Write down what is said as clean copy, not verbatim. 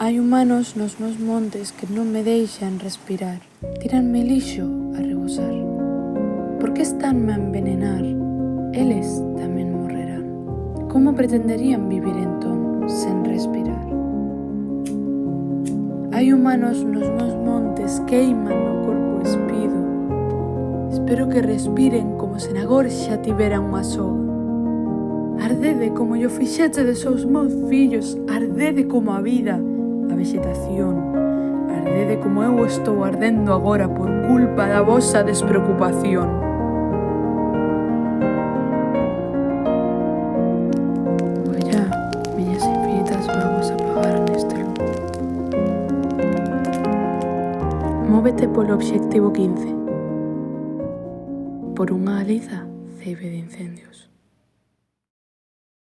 Hai humanos nos meus montes que non me deixan respirar. Tíranme lixo a rebosar. Por que estanme a envenenar? Eles tamén morrerán. Como pretenderían vivir entón sen respirar? Hai humanos nos meus montes queiman o corpo espido. Espero que respiren como se na gorxa tiveran unha soga. Ardede como llo fixechedes aos meus fillos, ardede como a vida, a vexetación. Ardede como eu estou ardendo agora por culpa da vosa despreocupación. Ollá, miñas infinitas bágoas apagaron este lume. Móvete polo obxectivo 15. Por unha aliza ceibe de incendios.